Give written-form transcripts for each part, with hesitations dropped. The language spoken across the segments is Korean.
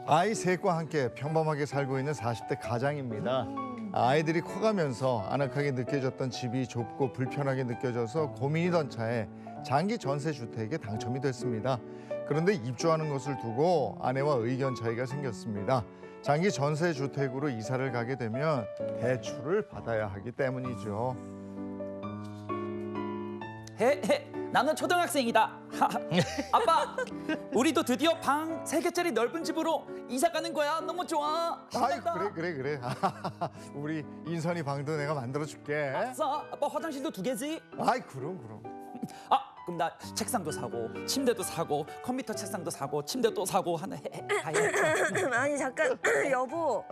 아이 셋과 함께 평범하게 살고 있는 40대 가장입니다. 아이들이 커가면서 아늑하게 느껴졌던 집이 좁고 불편하게 느껴져서 고민이던 차에 장기 전세 주택에 당첨이 됐습니다. 그런데 입주하는 것을 두고 아내와 의견 차이가 생겼습니다. 장기 전세 주택으로 이사를 가게 되면 대출을 받아야 하기 때문이죠. 나는 초등학생이다. 아빠, 우리도 드디어 방 3개짜리 넓은 집으로 이사 가는 거야. 너무 좋아. 아이 신난다. 그래. 우리 인선이 방도 내가 만들어줄게. 아싸, 아빠 화장실도 2개지? 아이 그럼. 그럼 나 책상도 사고, 침대도 사고, 컴퓨터 책상도 사고, 침대도 사고 하는 아니 잠깐 여보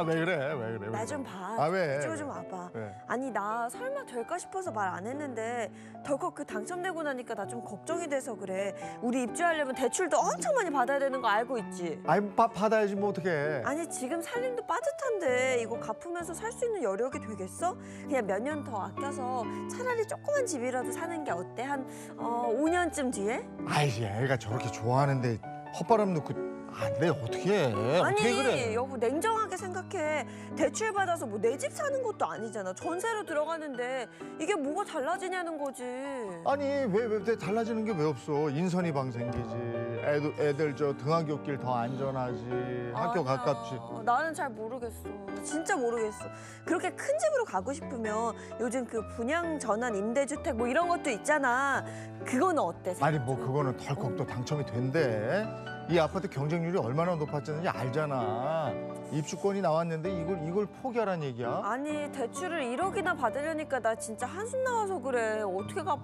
왜 그래? 나 좀 봐. 아, 왜? 이쪽으로 좀 와봐. 왜? 아니 나 설마 될까 싶어서 말 안 했는데 덜컥 그 당첨되고 나니까 나 좀 걱정이 돼서 그래. 우리 입주하려면 대출도 엄청 많이 받아야 되는 거 알고 있지? 아이 받아야지 뭐 어떡해. 아니 지금 살림도 빠듯한데 이거 갚으면서 살 수 있는 여력이 되겠어? 그냥 몇 년 더 아껴서 차라리 조그만 집이라도 사는 게 어때? 한 5년쯤 뒤에? 아이 애가 저렇게 좋아하는데 헛바람 놓고 안 돼. 어떻게 해? 어떻게 아니 그래? 여보 냉정하게 생각해. 대출 받아서 뭐 내 집 사는 것도 아니잖아. 전세로 들어가는데 이게 뭐가 달라지냐는 거지. 아니 왜 달라지는 게 왜 없어? 인선이 방 생기지. 애들 저 등하굣길 더 안전하지. 학교 아니야. 가깝지. 나는 잘 모르겠어. 진짜 모르겠어. 그렇게 큰 집으로 가고 싶으면 요즘 그 분양 전환 임대주택 뭐 이런 것도 있잖아. 그거는 어때? 아니 뭐 그거는 덜컥 또 당첨이 된대. 이 아파트 경쟁률이 얼마나 높아졌는지 알잖아. 입주권이 나왔는데 이걸 포기하란 얘기야? 아니 대출을 1억이나 받으려니까 나 진짜 한숨 나와서 그래. 어떻게 갚어?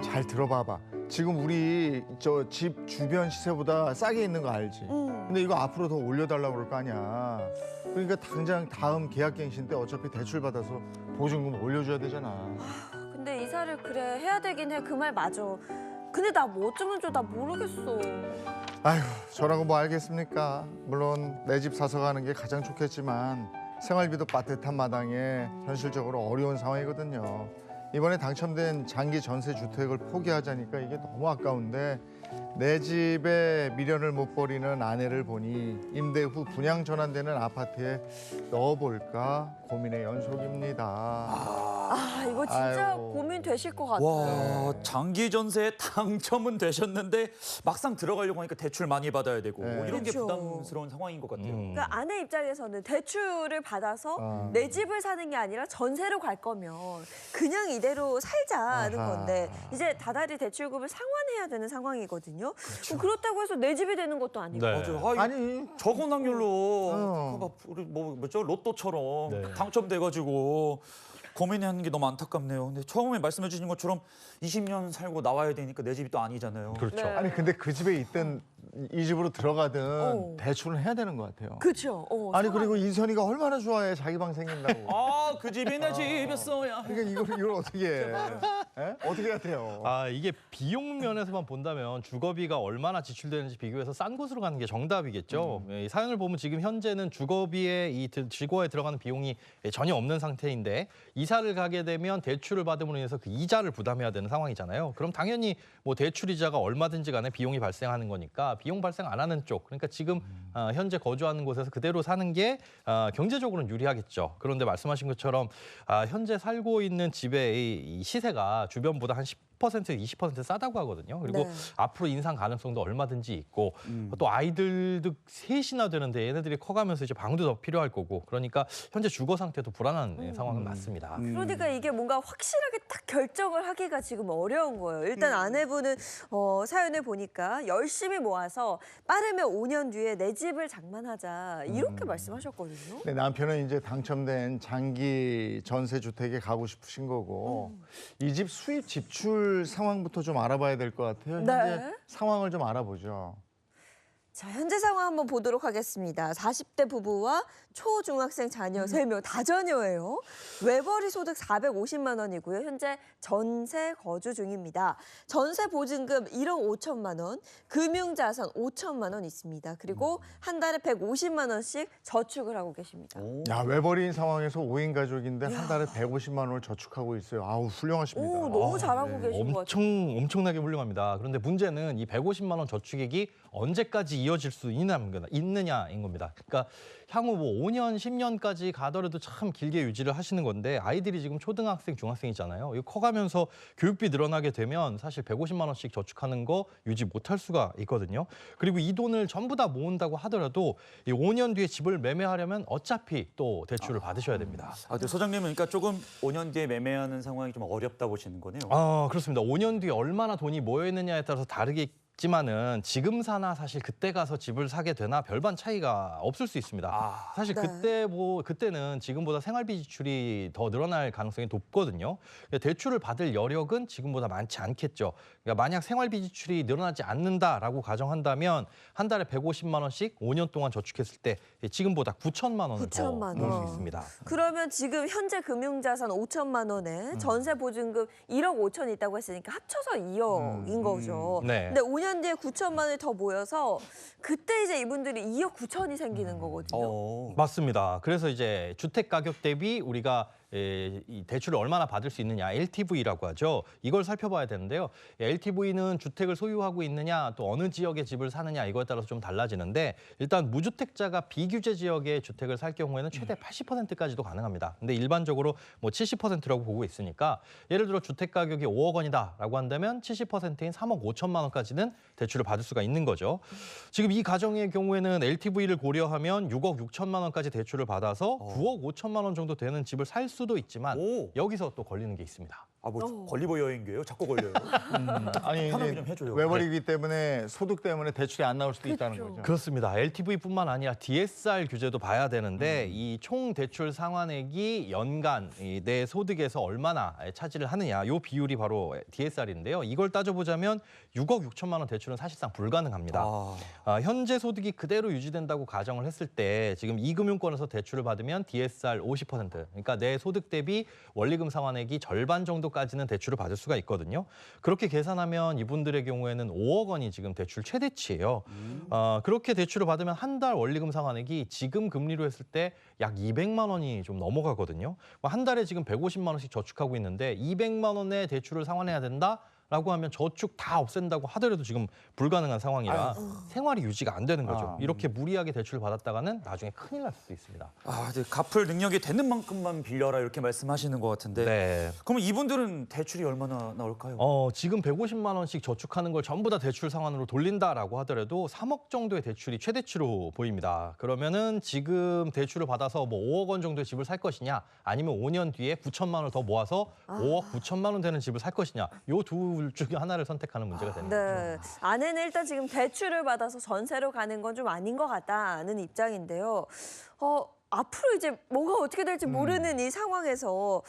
잘 들어봐봐. 지금 우리 저 집 주변 시세보다 싸게 있는 거 알지? 응. 근데 이거 앞으로 더 올려달라고 그럴 거 아니야. 그러니까 당장 다음 계약갱신 때 어차피 대출 받아서 보증금 올려줘야 되잖아. 근데 이사를 그래 해야 되긴 해. 그 말 맞아. 근데 나 뭐 어쩌면 좋아. 나 모르겠어. 아휴, 저라고 뭐 알겠습니까? 물론 내 집 사서 가는 게 가장 좋겠지만 생활비도 빠듯한 마당에 현실적으로 어려운 상황이거든요. 이번에 당첨된 장기 전세 주택을 포기하자니까 이게 너무 아까운데 내 집에 미련을 못 버리는 아내를 보니 임대 후 분양 전환되는 아파트에 넣어볼까 고민의 연속입니다. 이거 진짜 아이고. 고민 되실 것 같아. 와, 장기 전세에 당첨은 되셨는데 막상 들어가려고 하니까 대출 많이 받아야 되고 네. 이런 게 그렇죠. 부담스러운 상황인 것 같아요. 그러니까 아내 입장에서는 대출을 받아서 내 집을 사는 게 아니라 전세로 갈 거면 그냥 이대로 살자는 아하. 건데 이제 다달이 대출금을 상환해야 되는 상황이거든요. 그렇죠. 그렇다고 해서 내 집이 되는 것도 아니고. 네. 맞아요. 아니 적은 확률로 어. 우리 뭐죠 로또처럼 네. 당첨돼가지고 고민하는 게 너무 안타깝네요. 근데 처음에 말씀해 주신 것처럼 20년 살고 나와야 되니까 내 집이 또 아니잖아요. 그렇죠. 네. 아니 근데 그 집에 있든 이 집으로 들어가든 어. 대출은 해야 되는 것 같아요. 그렇죠. 아니 그리고 인선이가 얼마나 좋아해 자기 방 생긴다고. 아, 그 집이 내 집이었어야. 그러니까 이걸 어떻게 해? 에? 어떻게 해야 돼요? 이게 비용 면에서만 본다면 주거비가 얼마나 지출되는지 비교해서 싼 곳으로 가는 게 정답이겠죠. 이 사연을 보면 지금 현재는 주거비에 이 주거에 들어가는 비용이 전혀 없는 상태인데 이사를 가게 되면 대출을 받음으로 인해서 그 이자를 부담해야 되는 상황이잖아요. 그럼 당연히 뭐 대출 이자가 얼마든지 간에 비용이 발생하는 거니까 비용 발생 안 하는 쪽, 그러니까 지금 현재 거주하는 곳에서 그대로 사는 게 경제적으로는 유리하겠죠. 그런데 말씀하신 것처럼 현재 살고 있는 집의 이 시세가 주변보다 한 10%, 20% 싸다고 하거든요. 그리고 네. 앞으로 인상 가능성도 얼마든지 있고 또 아이들도 셋이나 되는데 얘네들이 커가면서 이제 방도 더 필요할 거고 그러니까 현재 주거 상태도 불안한 상황은 맞습니다. 그러니까 이게 뭔가 확실하게 딱 결정을 하기가 지금 어려운 거예요. 일단 아내분은 사연을 보니까 열심히 모아서 빠르면 5년 뒤에 내 집을 장만하자 이렇게 말씀하셨거든요. 네, 남편은 이제 당첨된 장기 전세 주택에 가고 싶으신 거고 이 집 수입 지출 상황부터 좀 알아봐야 될 것 같아요. 네. 현재 상황을 좀 알아보죠. 자, 현재 상황 한번 보도록 하겠습니다. 40대 부부와 초중학생 자녀 3명, 다자녀예요. 외벌이 소득 450만 원이고요. 현재 전세 거주 중입니다. 전세 보증금 1억 5천만 원, 금융자산 5천만 원 있습니다. 그리고 한 달에 150만 원씩 저축을 하고 계십니다. 야, 외벌이인 상황에서 5인 가족인데 한 달에 150만 원을 저축하고 있어요. 아우, 훌륭하십니다. 오, 너무 잘하고 네. 계신 것 같아요. 엄청나게 훌륭합니다. 그런데 문제는 이 150만 원 저축액이 언제까지 이어질 수 있느냐인 겁니다. 그러니까 향후 뭐 5년, 10년까지 가더라도 참 길게 유지를 하시는 건데 아이들이 지금 초등학생, 중학생이잖아요. 이거 커가면서 교육비 늘어나게 되면 사실 150만 원씩 저축하는 거 유지 못할 수가 있거든요. 그리고 이 돈을 전부 다 모은다고 하더라도 이 5년 뒤에 집을 매매하려면 어차피 또 대출을 받으셔야 됩니다. 근데 소장님은 그러니까 조금 5년 뒤에 매매하는 상황이 좀 어렵다 보시는 거네요. 그렇습니다. 5년 뒤에 얼마나 돈이 모여 있느냐에 따라서 다르겠지만은 지금 사나 사실 그때 가서 집을 사게 되나 별반 차이가 없을 수 있습니다. 사실 네. 그때는 지금보다 생활비 지출이 더 늘어날 가능성이 높거든요. 대출을 받을 여력은 지금보다 많지 않겠죠. 그러니까 만약 생활비 지출이 늘어나지 않는다라고 가정한다면 한 달에 150만 원씩 5년 동안 저축했을 때 지금보다 9천만 원을 더 9천만 모을 수 원. 있습니다. 그러면 지금 현재 금융자산 5천만 원에 전세 보증금 1억 5천 있다고 했으니까 합쳐서 2억인 거죠. 네. 근데 5년 뒤에 9천만 원이 더 모여서 그때 이제 이분들이 2억 9천이 생기는 거거든요. 맞습니다. 그래서 이제 주택 가격 대비 우리가 이 대출을 얼마나 받을 수 있느냐, LTV라고 하죠. 이걸 살펴봐야 되는데요. LTV는 주택을 소유하고 있느냐, 또 어느 지역의 집을 사느냐 이거에 따라서 좀 달라지는데 일단 무주택자가 비규제 지역의 주택을 살 경우에는 최대 80%까지도 가능합니다. 근데 일반적으로 뭐 70%라고 보고 있으니까 예를 들어 주택 가격이 5억 원이다라고 한다면 70%인 3억 5천만 원까지는 대출을 받을 수가 있는 거죠. 지금 이 가정의 경우에는 LTV를 고려하면 6억 6천만 원까지 대출을 받아서 9억 5천만 원 정도 되는 집을 살 수도 있지만 여기서 또 걸리는 게 있습니다. 뭐 걸리버 여행교예요? 자꾸 걸려요. 아니 편하게 이제 좀 해줘요. 외벌이기 때문에 소득 때문에 대출이 안 나올 수도 있다는 거죠. 그렇습니다. LTV뿐만 아니라 DSR 규제도 봐야 되는데 이 총 대출 상환액이 연간 내 소득에서 얼마나 차지를 하느냐 이 비율이 바로 DSR인데요. 이걸 따져보자면 6억 6천만 원 대출은 사실상 불가능합니다. 현재 소득이 그대로 유지된다고 가정을 했을 때 지금 이금융권에서 대출을 받으면 DSR 50%, 그러니까 내 소득 대비 원리금 상환액이 절반 정도까지는 대출을 받을 수가 있거든요. 그렇게 계산하면 이분들의 경우에는 5억 원이 지금 대출 최대치예요. 그렇게 대출을 받으면 한 달 원리금 상환액이 지금 금리로 했을 때 약 200만 원이 좀 넘어가거든요. 한 달에 지금 150만 원씩 저축하고 있는데 200만 원의 대출을 상환해야 된다? 라고 하면 저축 다 없앤다고 하더라도 지금 불가능한 상황이라 생활이 유지가 안 되는 거죠. 이렇게 무리하게 대출을 받았다가는 나중에 큰일 날 수도 있습니다. 이제 갚을 능력이 되는 만큼만 빌려라 이렇게 말씀하시는 것 같은데. 네. 그러면 이분들은 대출이 얼마나 나올까요? 지금 150만 원씩 저축하는 걸 전부 다 대출 상환으로 돌린다라고 하더라도 3억 정도의 대출이 최대치로 보입니다. 그러면은 지금 대출을 받아서 뭐 5억 원 정도의 집을 살 것이냐 아니면 5년 뒤에 9천만 원을 더 모아서 5억 9천만 원 되는 집을 살 것이냐 요 두 중에 하나를 선택하는 문제가 되는 거죠. 네. 아내는 일단 지금 대출을 받아서 전세로 가는 건 좀 아닌 것 같다는 입장인데요. 앞으로 이제 뭐가 어떻게 될지 모르는 이 상황에서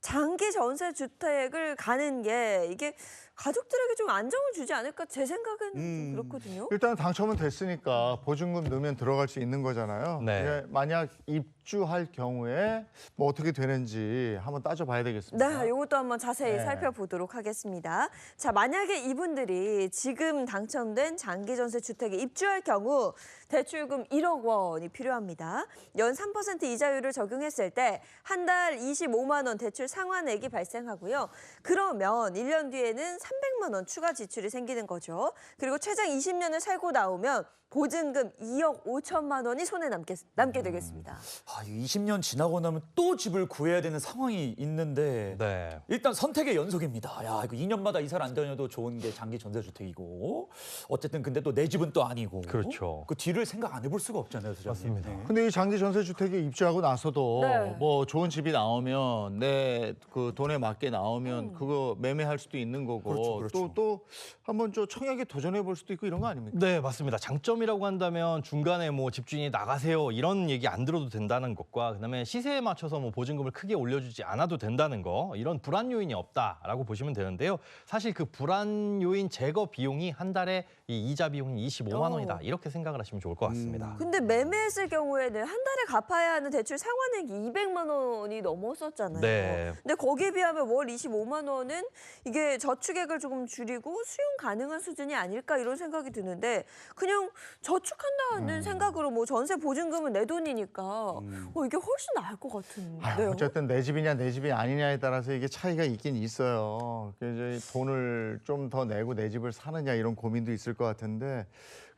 장기 전세 주택을 가는 게 이게 가족들에게 좀 안정을 주지 않을까 제 생각은 좀 그렇거든요. 일단 당첨은 됐으니까 보증금 넣으면 들어갈 수 있는 거잖아요. 네. 이게 만약 입주할 경우에 뭐 어떻게 되는지 한번 따져봐야 되겠습니다. 네, 이것도 한번 자세히 네. 살펴보도록 하겠습니다. 자, 만약에 이분들이 지금 당첨된 장기 전세 주택에 입주할 경우 대출금 1억 원이 필요합니다. 연 3% 이자율을 적용했을 때 한 달 25만 원 대출 상환액이 발생하고요. 그러면 1년 뒤에는 300만 원 추가 지출이 생기는 거죠. 그리고 최장 20년을 살고 나오면 보증금 2억 5천만 원이 손에 남게 되겠습니다. 20년 지나고 나면 또 집을 구해야 되는 상황이 있는데 네. 일단 선택의 연속입니다. 이거 2년마다 이사를 안 다녀도 좋은 게 장기 전세주택이고 어쨌든 근데 또 내 집은 또 아니고 그렇죠. 그 뒤를 생각 안 해볼 수가 없잖아요, 소장님. 맞습니다. 네. 근데 이 장기 전세 주택에 입주하고 나서도 네. 뭐 좋은 집이 나오면 내 그 돈에 맞게 나오면 그거 매매할 수도 있는 거고 그렇죠. 또 한번 좀 청약에 도전해 볼 수도 있고 이런 거 아닙니까? 네, 맞습니다. 장점이라고 한다면 중간에 뭐 집주인이 나가세요 이런 얘기 안 들어도 된다는 것과 그다음에 시세에 맞춰서 뭐 보증금을 크게 올려주지 않아도 된다는 거 이런 불안 요인이 없다라고 보시면 되는데요. 사실 그 불안 요인 제거 비용이 한 달에 이 이자 비용이 25만 원이다 이렇게 생각을 하시면 좋을 것 같습니다. 근데 매매했을 경우에는 한 달에 갚아야 하는 대출 상환액이 200만 원이 넘었었잖아요. 네. 근데 거기에 비하면 월 25만 원은 이게 저축액을 조금 줄이고 수용 가능한 수준이 아닐까 이런 생각이 드는데 그냥 저축한다는 생각으로 뭐 전세 보증금은 내 돈이니까 이게 훨씬 나을 것 같은데요. 어쨌든 내 집이냐 내 집이 아니냐에 따라서 이게 차이가 있긴 있어요. 그래서 이제 돈을 좀 더 내고 내 집을 사느냐 이런 고민도 있을 것 같은데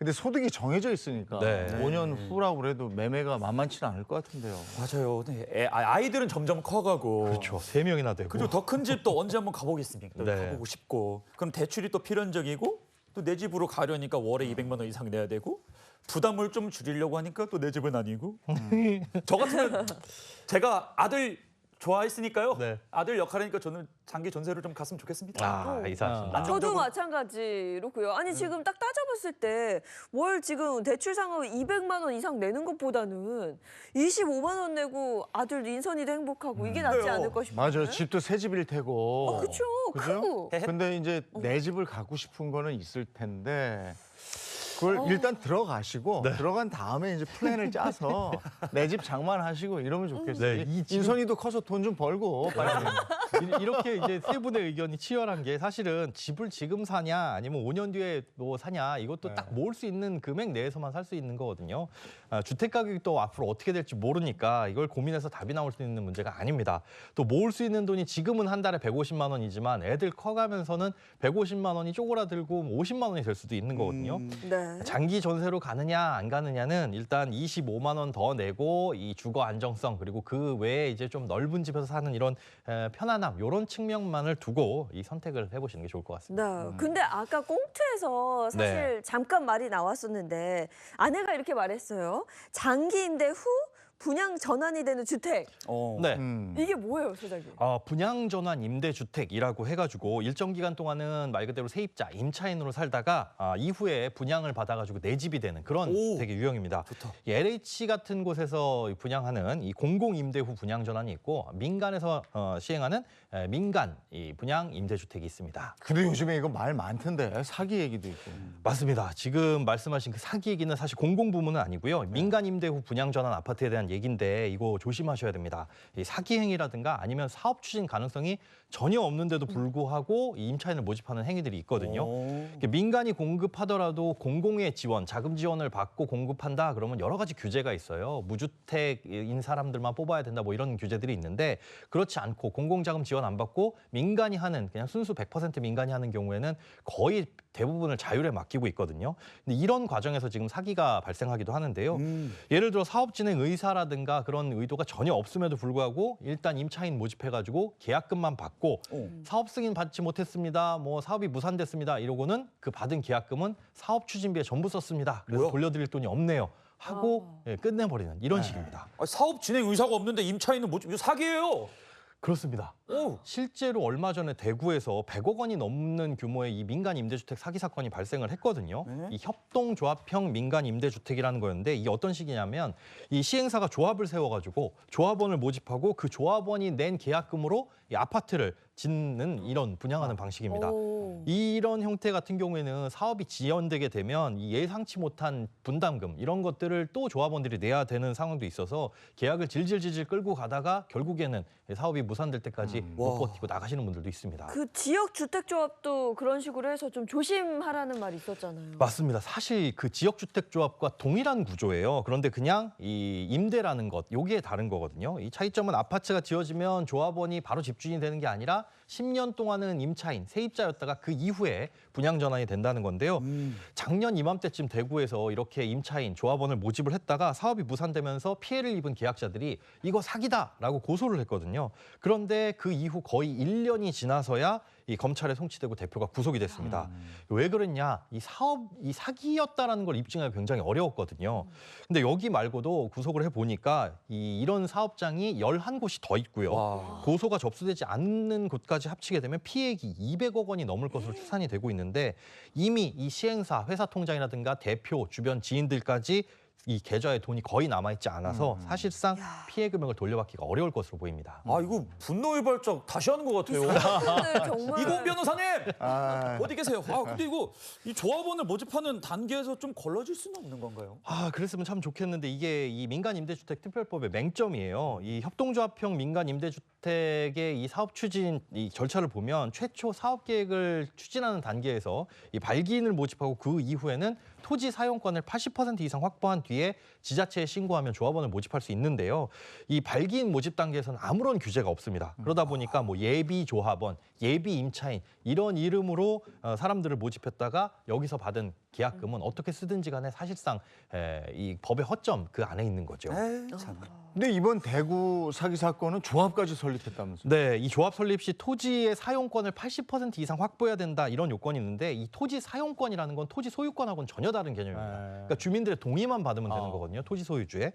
근데 소득이 정해져 있으니까 네. 5년 후라고 그래도 매매가 만만치는 않을 것 같은데요. 맞아요. 네, 아이들은 점점 커가고. 그렇죠. 3명이나 되고. 그리고 더 큰 집 또 언제 한번 가보겠습니까? 네. 가보고 싶고. 그럼 대출이 또 필연적이고 또 내 집으로 가려니까 월에 200만 원 이상 내야 되고 부담을 좀 줄이려고 하니까 또 내 집은 아니고. 저 같으면 제가 아들 좋아했으니까요. 네. 아들 역할이니까 저는 장기 전세로 좀 갔으면 좋겠습니다. 이사하신다. 저도 안정적으로- 마찬가지로고요. 아니 지금 딱 따져봤을 때 월 지금 대출 상환 200만 원 이상 내는 것보다는 25만 원 내고 아들 인선이도 행복하고 이게 낫지 그래요. 않을까 싶어요. 맞아요. 집도 새 집일 테고. 그렇죠. 그죠? 크고. 근데 이제 내 집을 갖고 싶은 거는 있을 텐데 그걸 일단 들어가시고 들어간 다음에 이제 플랜을 짜서 내 집 장만하시고 이러면 좋겠어요. 네, 이 지금- 인선이도 커서 돈 좀 벌고 빨리. 이렇게 이제 세 분의 의견이 치열한 게 사실은 집을 지금 사냐 아니면 5년 뒤에 뭐 사냐 이것도 딱 모을 수 있는 금액 내에서만 살 수 있는 거거든요. 주택 가격이 또 앞으로 어떻게 될지 모르니까 이걸 고민해서 답이 나올 수 있는 문제가 아닙니다. 또 모을 수 있는 돈이 지금은 한 달에 150만 원이지만 애들 커가면서는 150만 원이 쪼그라들고 50만 원이 될 수도 있는 거거든요. 네. 장기 전세로 가느냐 안 가느냐는 일단 25만 원 더 내고 이 주거 안정성 그리고 그 외에 이제 좀 넓은 집에서 사는 이런 편안함 이런 측면만을 두고 이 선택을 해보시는 게 좋을 것 같습니다. 네. 근데 아까 꽁트에서 사실 잠깐 말이 나왔었는데 아내가 이렇게 말했어요. 장기 임대 후 분양 전환이 되는 주택. 네. 이게 뭐예요, 소장님? 분양 전환 임대주택이라고 해가지고 일정 기간 동안은 말 그대로 세입자, 임차인으로 살다가 이후에 분양을 받아가지고 내 집이 되는 그런 오. 되게 유형입니다. 좋다. 이 LH 같은 곳에서 분양하는 이 공공 임대 후 분양 전환이 있고 민간에서 시행하는 민간 이 분양 임대주택이 있습니다. 근데 요즘에 이거 말 많던데 사기 얘기도 있고. 맞습니다. 지금 말씀하신 그 사기 얘기는 사실 공공 부문은 아니고요. 민간 임대 후 분양 전환 아파트에 대한 얘기인데 이거 조심하셔야 됩니다. 이 사기 행위라든가 아니면 사업 추진 가능성이 전혀 없는데도 불구하고 이 임차인을 모집하는 행위들이 있거든요. 민간이 공급하더라도 공공의 지원, 자금 지원을 받고 공급한다 그러면 여러 가지 규제가 있어요. 무주택인 사람들만 뽑아야 된다 뭐 이런 규제들이 있는데 그렇지 않고 공공자금 지원 안 받고 민간이 하는 그냥 순수 100% 민간이 하는 경우에는 거의 대부분을 자율에 맡기고 있거든요. 근데 이런 과정에서 지금 사기가 발생하기도 하는데요. 예를 들어 사업 진행 의사라든가 그런 의도가 전혀 없음에도 불구하고 일단 임차인 모집해가지고 계약금만 받고 사업 승인 받지 못했습니다. 뭐 사업이 무산됐습니다. 이러고는 그 받은 계약금은 사업 추진비에 전부 썼습니다. 그래서 뭐야? 돌려드릴 돈이 없네요. 하고 끝내버리는 이런 식입니다. 사업 진행 의사가 없는데 임차인은 뭐 이거 사기예요. 그렇습니다. 오. 실제로 얼마 전에 대구에서 100억 원이 넘는 규모의 이 민간 임대주택 사기 사건이 발생을 했거든요. 네. 이 협동조합형 민간 임대주택이라는 거였는데 이게 어떤 식이냐면 이 시행사가 조합을 세워가지고 조합원을 모집하고 그 조합원이 낸 계약금으로 이 아파트를 짓는 이런 분양하는 방식입니다. 오. 이런 형태 같은 경우에는 사업이 지연되게 되면 이 예상치 못한 분담금 이런 것들을 또 조합원들이 내야 되는 상황도 있어서 계약을 질질질질 끌고 가다가 결국에는 사업이 무산될 때까지 못 와. 버티고 나가시는 분들도 있습니다. 그 지역 주택조합도 그런 식으로 해서 좀 조심하라는 말이 있었잖아요. 맞습니다. 사실 그 지역주택조합과 동일한 구조예요. 그런데 그냥 이 임대라는 것, 요게 다른 거거든요. 이 차이점은 아파트가 지어지면 조합원이 바로 집주인이 되는 게 아니라 10년 동안은 임차인, 세입자였다가 그 이후에 분양 전환이 된다는 건데요. 작년 이맘때쯤 대구에서 이렇게 임차인, 조합원을 모집을 했다가 사업이 무산되면서 피해를 입은 계약자들이 이거 사기다라고 고소를 했거든요. 그런데 그 이후 거의 1년이 지나서야 이 검찰에 송치되고 대표가 구속이 됐습니다. 왜 그랬냐? 이 사기였다라는 걸 입증하기 굉장히 어려웠거든요. 근데 여기 말고도 구속을 해보니까 이런 사업장이 11곳이 더 있고요. 와. 고소가 접수되지 않는 곳까지 합치게 되면 피해액이 200억 원이 넘을 것으로 추산이 되고 있는데 이미 이 시행사, 회사 통장이라든가 대표, 주변 지인들까지 이 계좌에 돈이 거의 남아있지 않아서 사실상 피해 금액을 돌려받기가 어려울 것으로 보입니다. 이거 분노의 발작 다시 하는 것 같아요. 사기꾼들 정말 이공 변호사님 아, 어디 계세요? 근데 이거 이 조합원을 모집하는 단계에서 좀 걸러질 수는 없는 건가요? 그랬으면 참 좋겠는데 이게 이 민간 임대주택 특별법의 맹점이에요. 이 협동조합형 민간 임대주택의 이 사업 추진 이 절차를 보면 최초 사업 계획을 추진하는 단계에서 이 발기인을 모집하고 그 이후에는 토지 사용권을 80% 이상 확보한 뒤에 지자체에 신고하면 조합원을 모집할 수 있는데요. 이 발기인 모집 단계에서는 아무런 규제가 없습니다. 그러다 보니까 뭐 예비 조합원, 예비 임차인 이런 이름으로 사람들을 모집했다가 여기서 받은 계약금은 어떻게 쓰든지 간에 사실상 이 법의 허점 그 안에 있는 거죠. 에이, 참. 근데 이번 대구 사기 사건은 조합까지 설립했다면서요? 네, 이 조합 설립 시 토지의 사용권을 80% 이상 확보해야 된다 이런 요건이 있는데 이 토지 사용권이라는 건 토지 소유권하고는 전혀 다른 개념입니다. 그러니까 주민들의 동의만 받으면 되는 거거든요. 토지 소유주에.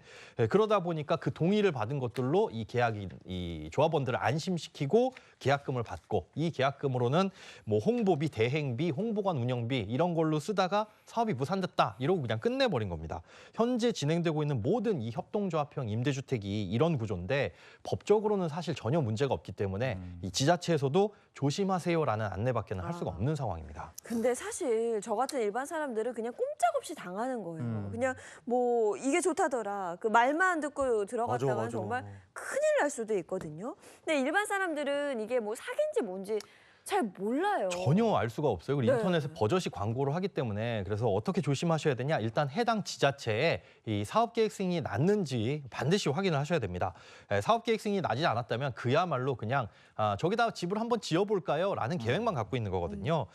그러다 보니까 그 동의를 받은 것들로 이 계약이 이 조합원들을 안심시키고 계약금을 받고 이 계약금으로는 뭐 홍보비, 대행비, 홍보관 운영비 이런 걸로 쓰다가 사업이 무산됐다 이러고 그냥 끝내버린 겁니다. 현재 진행되고 있는 모든 이 협동조합형 임대주택이 이런 구조인데 법적으로는 사실 전혀 문제가 없기 때문에 이 지자체에서도 조심하세요라는 안내밖에는 할 수가 없는 상황입니다. 근데 사실 저 같은 일반 사람들은 그냥 꼼짝없이 당하는 거예요. 그냥 뭐 이게 좋다더라. 그 말만 듣고 들어갔다가 맞아. 정말 큰일 날 수도 있거든요. 근데 일반 사람들은 이게 뭐 사기인지 뭔지 잘 몰라요. 전혀 알 수가 없어요. 그리고 네. 인터넷에 버젓이 광고를 하기 때문에 그래서 어떻게 조심하셔야 되냐? 일단 해당 지자체에 이 사업 계획 승인이 났는지 반드시 확인을 하셔야 됩니다. 사업 계획 승인이 나지 않았다면 그야말로 그냥 저기다 집을 한번 지어볼까요? 라는 계획만 갖고 있는 거거든요.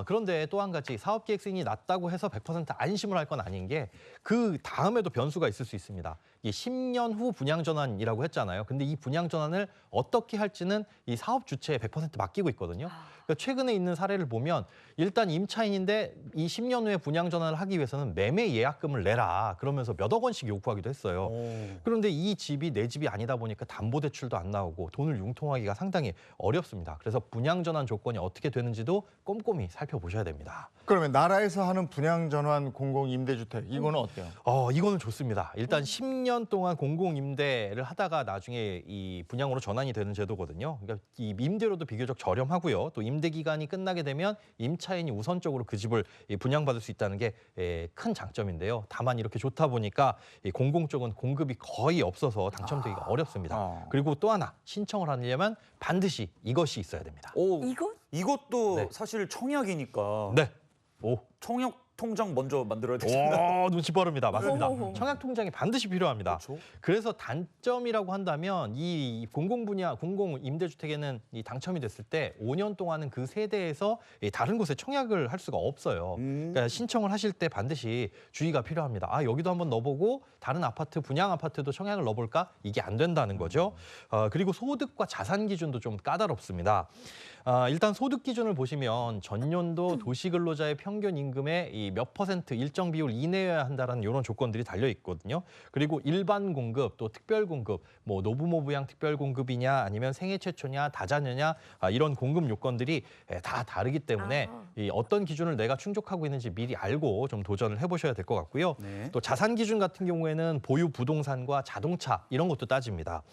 그런데 또 한 가지 사업 계획 승인이 났다고 해서 100% 안심을 할 건 아닌 게 그 다음에도 변수가 있을 수 있습니다. 이 10년 후 분양 전환이라고 했잖아요. 근데 이 분양 전환을 어떻게 할지는 이 사업 주체에 100% 맡기고 있거든요. 그러니까 최근에 있는 사례를 보면 일단 임차인인데 이 10년 후에 분양 전환을 하기 위해서는 매매 예약금을 내라 그러면서 몇억 원씩 요구하기도 했어요. 그런데 이 집이 내 집이 아니다 보니까 담보대출도 안 나오고 돈을 융통하기가 상당히 어렵습니다. 그래서 분양 전환 조건이 어떻게 되는지도 꼼꼼히 살펴보셔야 됩니다. 그러면 나라에서 하는 분양 전환 공공 임대주택 이거는 어때요? 이거는 좋습니다. 일단 10년 동안 공공 임대를 하다가 나중에 이 분양으로 전환이 되는 제도거든요. 그러니까 이 임대료도 비교적 저렴하고요. 또 임대 기간이 끝나게 되면 임차인이 우선적으로 그 집을 분양받을 수 있다는 게 큰 장점인데요. 다만 이렇게 좋다 보니까 이 공공 쪽은 공급이 거의 없어서 당첨되기가 어렵습니다. 그리고 또 하나 신청을 하려면 반드시 이것이 있어야 됩니다. 오, 이것도 네. 사실 청약이니까 네. 오. 청약 통장 먼저 만들어야 되잖아요. 오, 눈치 빠릅니다. 맞습니다. 어허허. 청약 통장이 반드시 필요합니다. 그렇죠. 그래서 단점이라고 한다면 이 공공 분야, 공공 임대주택에는 이 당첨이 됐을 때 5년 동안은 그 세대에서 다른 곳에 청약을 할 수가 없어요. 그러니까 신청을 하실 때 반드시 주의가 필요합니다. 여기도 한번 넣어보고 다른 아파트, 분양 아파트도 청약을 넣어볼까? 이게 안 된다는 거죠. 그리고 소득과 자산 기준도 좀 까다롭습니다. 일단 소득 기준을 보시면 전년도 도시근로자의 평균 임금의 이 몇 퍼센트 일정 비율 이내여야 한다라는 이런 조건들이 달려 있거든요. 그리고 일반 공급 또 특별 공급, 뭐 노부모 부양 특별 공급이냐 아니면 생애 최초냐 다자녀냐 이런 공급 요건들이 다 다르기 때문에 이 어떤 기준을 내가 충족하고 있는지 미리 알고 좀 도전을 해보셔야 될 것 같고요. 네. 또 자산 기준 같은 경우에는 보유 부동산과 자동차 이런 것도 따집니다.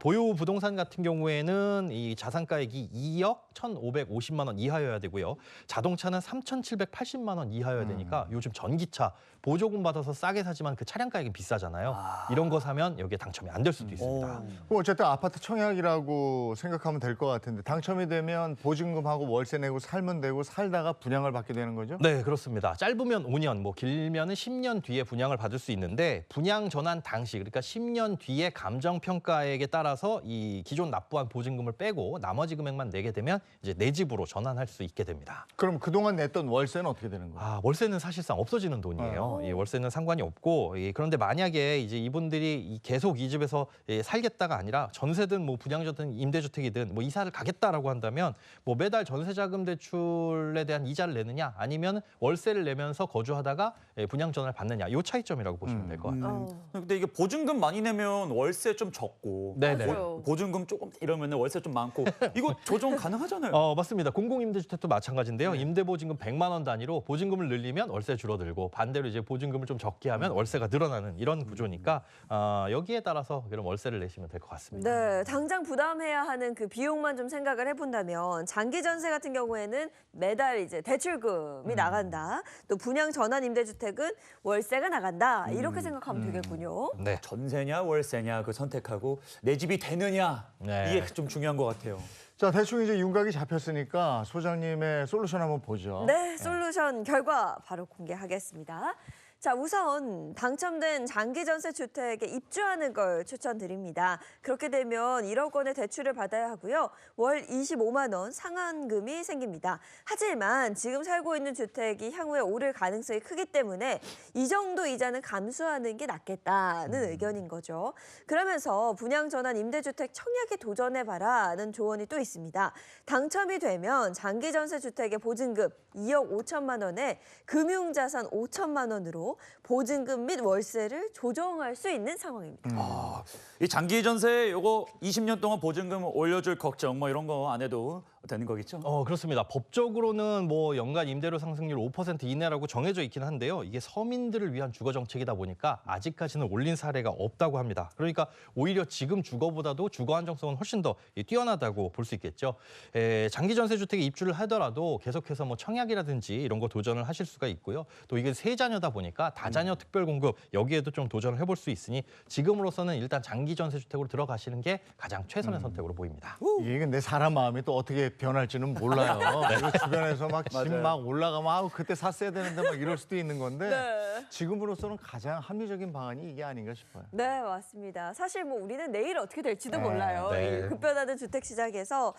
보유 부동산 같은 경우에는 이 자산가액이 2억 1,550만 원 이하여야 되고요. 자동차는 3,780만 원 이하여야 되니까 요즘 전기차 보조금 받아서 싸게 사지만 그 차량 가격이 비싸잖아요. 이런 거 사면 여기에 당첨이 안 될 수도 있습니다. 뭐 어쨌든 아파트 청약이라고 생각하면 될 것 같은데 당첨이 되면 보증금하고 월세 내고 살면 되고 살다가 분양을 받게 되는 거죠? 네, 그렇습니다. 짧으면 5년, 뭐 길면은 10년 뒤에 분양을 받을 수 있는데 분양 전환 당시, 그러니까 10년 뒤에 감정평가액에 따라서 이 기존 납부한 보증금을 빼고 나머지 금액만 내게 되면 이제 내 집으로 전환할 수 있게 됩니다. 그럼 그동안 냈던 월세는 어떻게 되는 거예요? 월세는 사실상 없어지는 돈이에요. 이 월세는 상관이 없고 그런데 만약에 이제 이분들이 계속 이 집에서 살겠다가 아니라 전세든 뭐 분양주든 임대주택이든 뭐 이사를 가겠다라고 한다면 뭐 매달 전세자금 대출에 대한 이자를 내느냐 아니면 월세를 내면서 거주하다가 분양 전환을 받느냐 이 차이점이라고 보시면 될 것 같아요. 근데 이게 보증금 많이 내면 월세 좀 적고 네네. 맞아요. 보증금 조금 이러면 월세 좀 많고 이거 조정 가능하잖아요. 맞습니다. 공공임대주택도 마찬가지인데요. 임대보증금 100만 원 단위로 보증금을 늘리면 월세 줄어들고 반대로 이제 보증금을 좀 적게 하면 월세가 늘어나는 이런 구조니까 여기에 따라서 그럼 월세를 내시면 될 것 같습니다. 네, 당장 부담해야 하는 그 비용만 좀 생각을 해본다면 장기 전세 같은 경우에는 매달 이제 대출금이 나간다. 또 분양 전환 임대주택은 월세가 나간다. 이렇게 생각하면 되겠군요. 네. 전세냐 월세냐 그 선택하고 내 집이 되느냐 네. 이게 좀 중요한 것 같아요. 자, 대충 이제 윤곽이 잡혔으니까 소장님의 솔루션 한번 보죠. 네, 솔루션 결과 바로 공개하겠습니다. 자, 우선 당첨된 장기전세 주택에 입주하는 걸 추천드립니다. 그렇게 되면 1억 원의 대출을 받아야 하고요. 월 25만 원 상환금이 생깁니다. 하지만 지금 살고 있는 주택이 향후에 오를 가능성이 크기 때문에 이 정도 이자는 감수하는 게 낫겠다는 의견인 거죠. 그러면서 분양 전환 임대주택 청약에 도전해봐라는 조언이 또 있습니다. 당첨이 되면 장기전세 주택의 보증금 2억 5천만 원에 금융자산 5천만 원으로 보증금 및 월세를 조정할 수 있는 상황입니다. 이 장기 전세 요거 20년 동안 보증금 올려줄 걱정 뭐 이런 거 안 해도 되는 거겠죠? 그렇습니다. 법적으로는 뭐 연간 임대료 상승률 5% 이내라고 정해져 있긴 한데요. 이게 서민들을 위한 주거 정책이다 보니까 아직까지는 올린 사례가 없다고 합니다. 그러니까 오히려 지금 주거보다도 주거 안정성은 훨씬 더 뛰어나다고 볼 수 있겠죠. 장기 전세 주택에 입주를 하더라도 계속해서 뭐 청약이라든지 이런 거 도전을 하실 수가 있고요. 또 이게 세 자녀다 보니까 다자녀 특별 공급 여기에도 좀 도전을 해볼 수 있으니 지금으로서는 일단 장기 전세 주택으로 들어가시는 게 가장 최선의 선택으로 보입니다. 이게 근데 사람 마음이 또 어떻게 변할지는 몰라요. 그리고 주변에서 막 집 맞아요. 막 올라가면 아우 그때 샀어야 되는데 막 이럴 수도 있는 건데 네. 지금으로서는 가장 합리적인 방안이 이게 아닌가 싶어요. 네, 맞습니다. 사실 뭐 우리는 내일 어떻게 될지도 몰라요. 네. 이 급변하는 주택 시장에서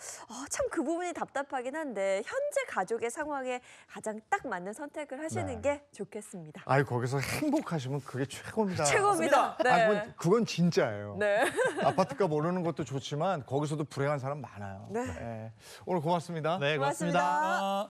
참 그 부분이 답답하긴 한데 현재 가족의 상황에 가장 딱 맞는 선택을 하시는 게 좋겠습니다. 아이 거기서 행복하시면 그게 최고입니다. 최고입니다. 네. 아니, 그건 진짜예요. 네. 아파트값 오르는 것도 좋지만 거기서도 불행한 사람 많아요. 네. 오늘 고맙습니다. 네, 고맙습니다. 고맙습니다. 아,